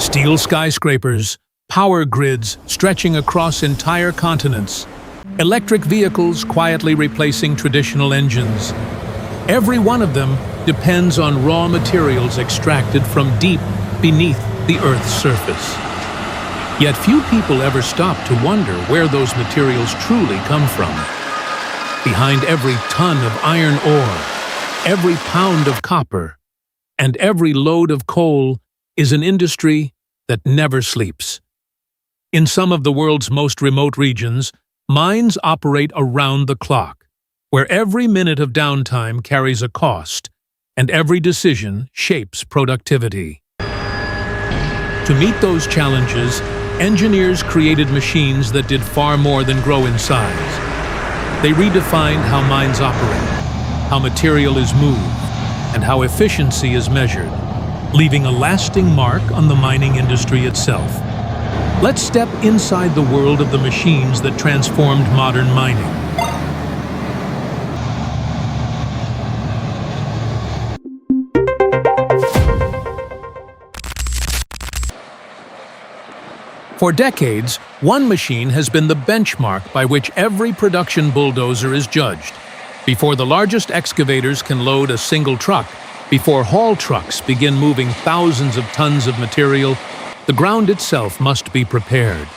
Steel skyscrapers, power grids stretching across entire continents, electric vehicles quietly replacing traditional engines. Every one of them depends on raw materials extracted from deep beneath the Earth's surface. Yet few people ever stop to wonder where those materials truly come from. Behind every ton of iron ore, every pound of copper, and every load of coal is an industry that never sleeps. In some of the world's most remote regions, mines operate around the clock, where every minute of downtime carries a cost, and every decision shapes productivity. To meet those challenges, engineers created machines that did far more than grow in size. They redefined how mines operate, how material is moved, and how efficiency is measured, leaving a lasting mark on the mining industry itself. Let's step inside the world of the machines that transformed modern mining. For decades, one machine has been the benchmark by which every production bulldozer is judged. Before the largest excavators can load a single truck, before haul trucks begin moving thousands of tons of material, the ground itself must be prepared.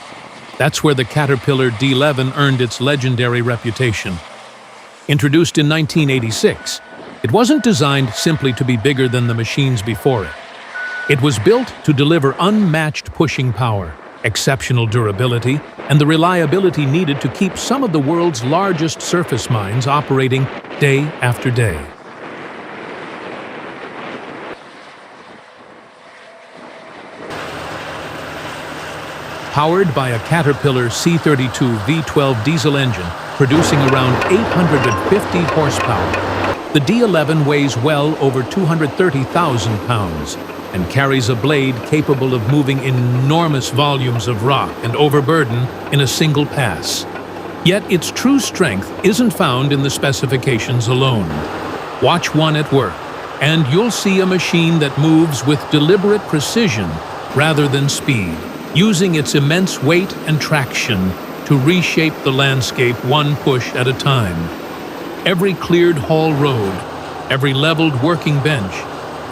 That's where the Caterpillar D11 earned its legendary reputation. Introduced in 1986, it wasn't designed simply to be bigger than the machines before it. It was built to deliver unmatched pushing power, exceptional durability, and the reliability needed to keep some of the world's largest surface mines operating day after day. Powered by a Caterpillar C32 V12 diesel engine producing around 850 horsepower, the D11 weighs well over 230,000 pounds and carries a blade capable of moving enormous volumes of rock and overburden in a single pass. Yet its true strength isn't found in the specifications alone. Watch one at work, and you'll see a machine that moves with deliberate precision rather than speed, using its immense weight and traction to reshape the landscape one push at a time. Every cleared haul road, every leveled working bench,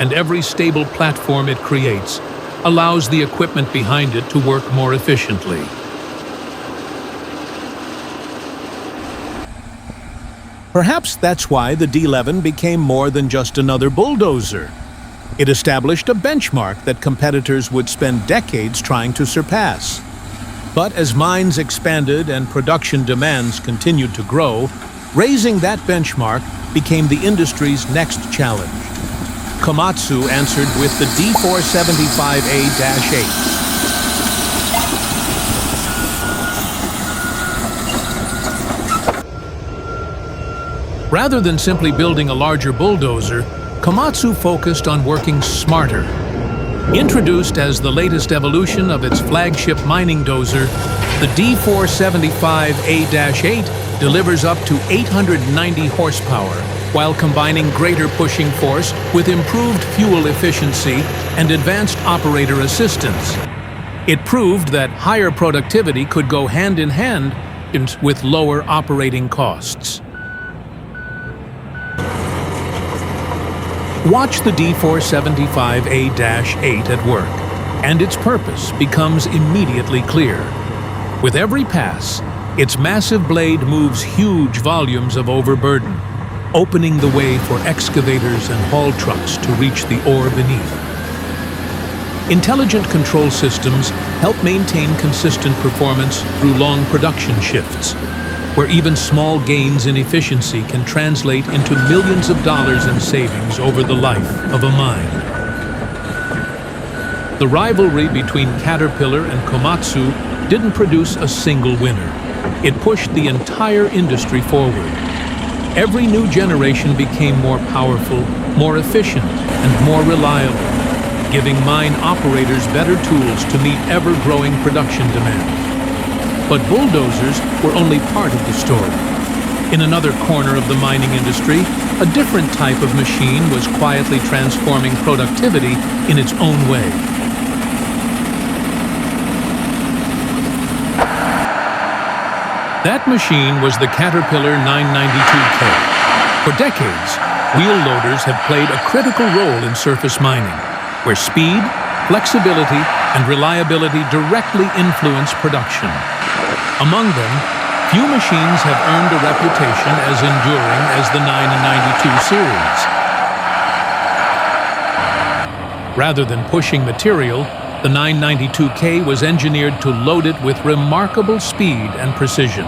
and every stable platform it creates allows the equipment behind it to work more efficiently. Perhaps that's why the D11 became more than just another bulldozer. It established a benchmark that competitors would spend decades trying to surpass. But as mines expanded and production demands continued to grow, raising that benchmark became the industry's next challenge. Komatsu answered with the D475A-8. Rather than simply building a larger bulldozer, Komatsu focused on working smarter. Introduced as the latest evolution of its flagship mining dozer, the D475A-8 delivers up to 890 horsepower while combining greater pushing force with improved fuel efficiency and advanced operator assistance. It proved that higher productivity could go hand in hand with lower operating costs. Watch the D475A-8 at work, and its purpose becomes immediately clear. With every pass, its massive blade moves huge volumes of overburden, opening the way for excavators and haul trucks to reach the ore beneath. Intelligent control systems help maintain consistent performance through long production shifts, where even small gains in efficiency can translate into millions of dollars in savings over the life of a mine. The rivalry between Caterpillar and Komatsu didn't produce a single winner. It pushed the entire industry forward. Every new generation became more powerful, more efficient, and more reliable, giving mine operators better tools to meet ever-growing production demands. But bulldozers were only part of the story. In another corner of the mining industry, a different type of machine was quietly transforming productivity in its own way. That machine was the Caterpillar 992K. For decades, wheel loaders have played a critical role in surface mining, where speed, flexibility, and reliability directly influence production. Among them, few machines have earned a reputation as enduring as the 992 series. Rather than pushing material, the 992K was engineered to load it with remarkable speed and precision.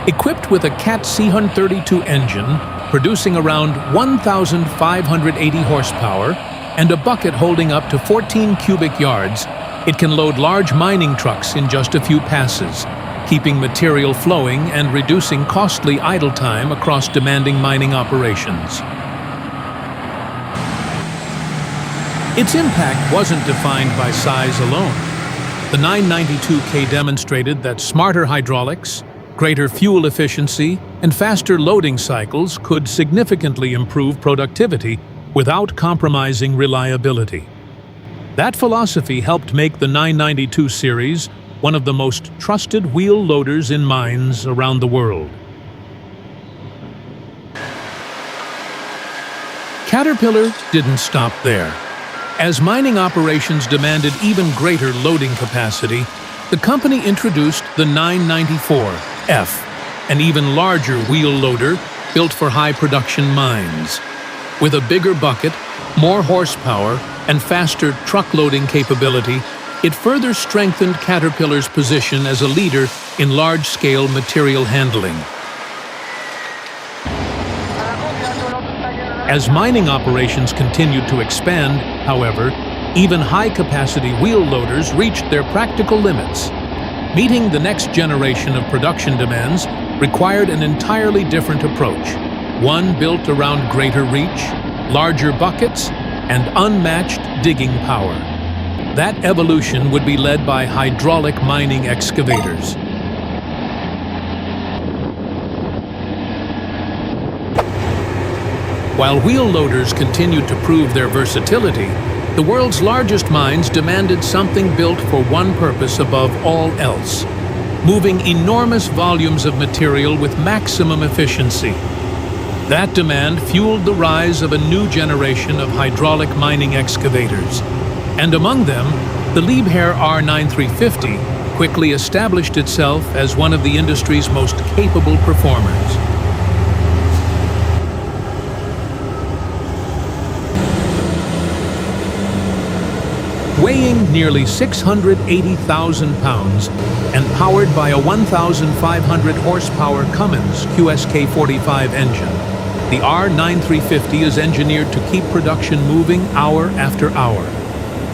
Equipped with a Cat C132 engine, producing around 1,580 horsepower, and a bucket holding up to 14 cubic yards, it can load large mining trucks in just a few passes, keeping material flowing and reducing costly idle time across demanding mining operations. Its impact wasn't defined by size alone. The 992K demonstrated that smarter hydraulics, greater fuel efficiency, and faster loading cycles could significantly improve productivity without compromising reliability. That philosophy helped make the 992 series one of the most trusted wheel loaders in mines around the world. Caterpillar didn't stop there. As mining operations demanded even greater loading capacity, the company introduced the 994F, an even larger wheel loader built for high production mines. With a bigger bucket, more horsepower, and faster truck loading capability, it further strengthened Caterpillar's position as a leader in large-scale material handling. As mining operations continued to expand, however, even high-capacity wheel loaders reached their practical limits. Meeting the next generation of production demands required an entirely different approach, one built around greater reach, larger buckets, and unmatched digging power. That evolution would be led by hydraulic mining excavators. While wheel loaders continued to prove their versatility, the world's largest mines demanded something built for one purpose above all else: moving enormous volumes of material with maximum efficiency. That demand fueled the rise of a new generation of hydraulic mining excavators. And among them, the Liebherr R9350 quickly established itself as one of the industry's most capable performers. Weighing nearly 680,000 pounds and powered by a 1,500 horsepower Cummins QSK45 engine, the R9350 is engineered to keep production moving hour after hour.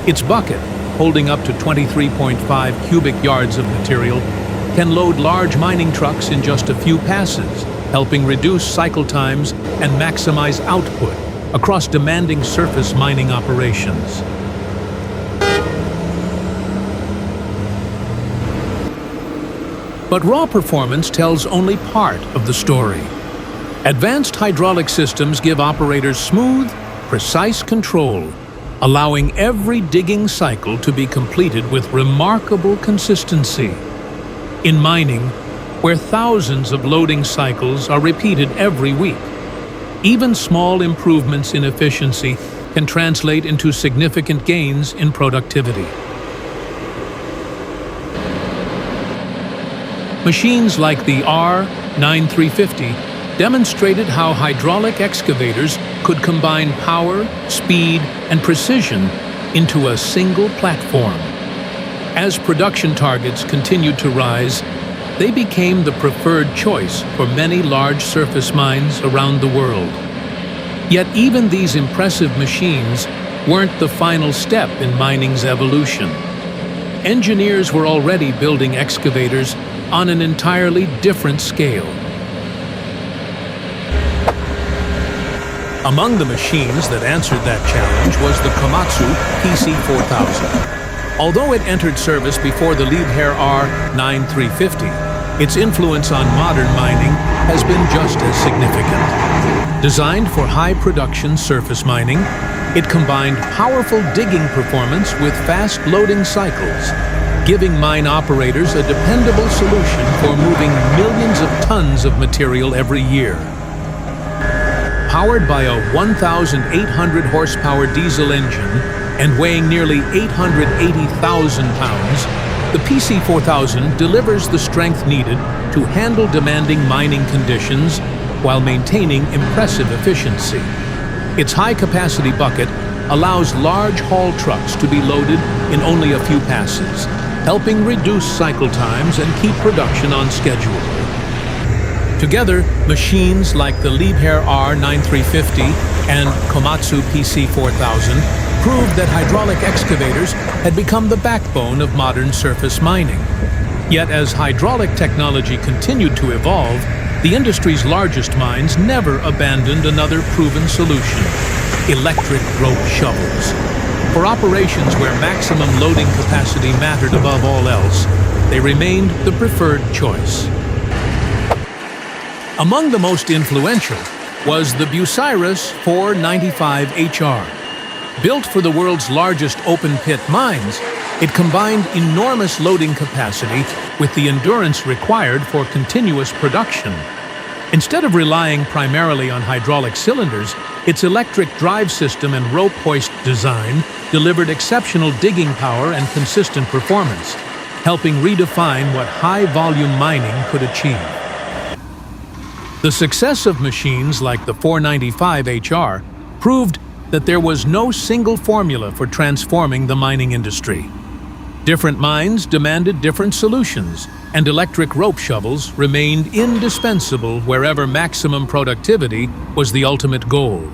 Its bucket, holding up to 23.5 cubic yards of material, can load large mining trucks in just a few passes, helping reduce cycle times and maximize output across demanding surface mining operations. But raw performance tells only part of the story. Advanced hydraulic systems give operators smooth, precise control, allowing every digging cycle to be completed with remarkable consistency. In mining, where thousands of loading cycles are repeated every week, even small improvements in efficiency can translate into significant gains in productivity. Machines like the R9350 demonstrated how hydraulic excavators could combine power, speed, and precision into a single platform. As production targets continued to rise, they became the preferred choice for many large surface mines around the world. Yet even these impressive machines weren't the final step in mining's evolution. Engineers were already building excavators on an entirely different scale. Among the machines that answered that challenge was the Komatsu PC4000. Although it entered service before the Liebherr R9350, its influence on modern mining has been just as significant. Designed for high-production surface mining, it combined powerful digging performance with fast loading cycles, giving mine operators a dependable solution for moving millions of tons of material every year. Powered by a 1,800 horsepower diesel engine and weighing nearly 880,000 pounds, the PC4000 delivers the strength needed to handle demanding mining conditions while maintaining impressive efficiency. Its high-capacity bucket allows large haul trucks to be loaded in only a few passes, helping reduce cycle times and keep production on schedule. Together, machines like the Liebherr R9350 and Komatsu PC4000 proved that hydraulic excavators had become the backbone of modern surface mining. Yet as hydraulic technology continued to evolve, the industry's largest mines never abandoned another proven solution: electric rope shovels. For operations where maximum loading capacity mattered above all else, they remained the preferred choice. Among the most influential was the Bucyrus 495HR. Built for the world's largest open-pit mines, it combined enormous loading capacity with the endurance required for continuous production. Instead of relying primarily on hydraulic cylinders, its electric drive system and rope hoist design delivered exceptional digging power and consistent performance, helping redefine what high-volume mining could achieve. The success of machines like the 495HR proved that there was no single formula for transforming the mining industry. Different mines demanded different solutions, and electric rope shovels remained indispensable wherever maximum productivity was the ultimate goal.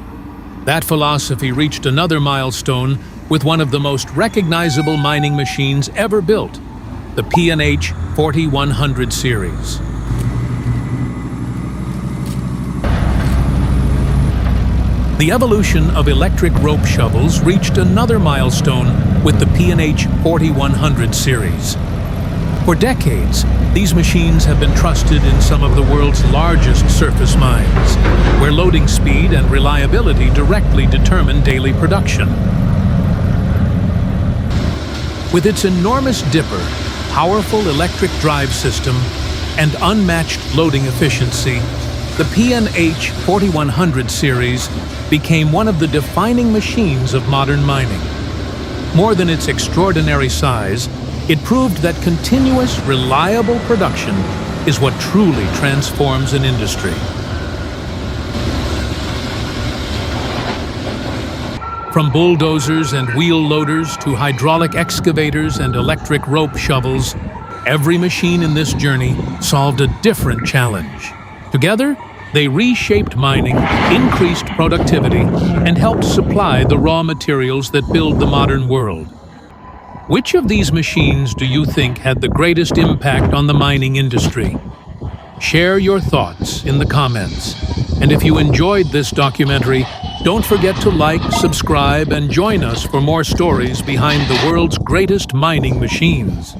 That philosophy reached another milestone with one of the most recognizable mining machines ever built, the P&H 4100 series. The evolution of electric rope shovels reached another milestone with the P&H 4100 series. For decades, these machines have been trusted in some of the world's largest surface mines, where loading speed and reliability directly determine daily production. With its enormous dipper, powerful electric drive system, and unmatched loading efficiency, the P&H 4100 series became one of the defining machines of modern mining. More than its extraordinary size, it proved that continuous, reliable production is what truly transforms an industry. From bulldozers and wheel loaders to hydraulic excavators and electric rope shovels, every machine in this journey solved a different challenge. Together, they reshaped mining, increased productivity, and helped supply the raw materials that build the modern world. Which of these machines do you think had the greatest impact on the mining industry? Share your thoughts in the comments. And if you enjoyed this documentary, don't forget to like, subscribe, and join us for more stories behind the world's greatest mining machines.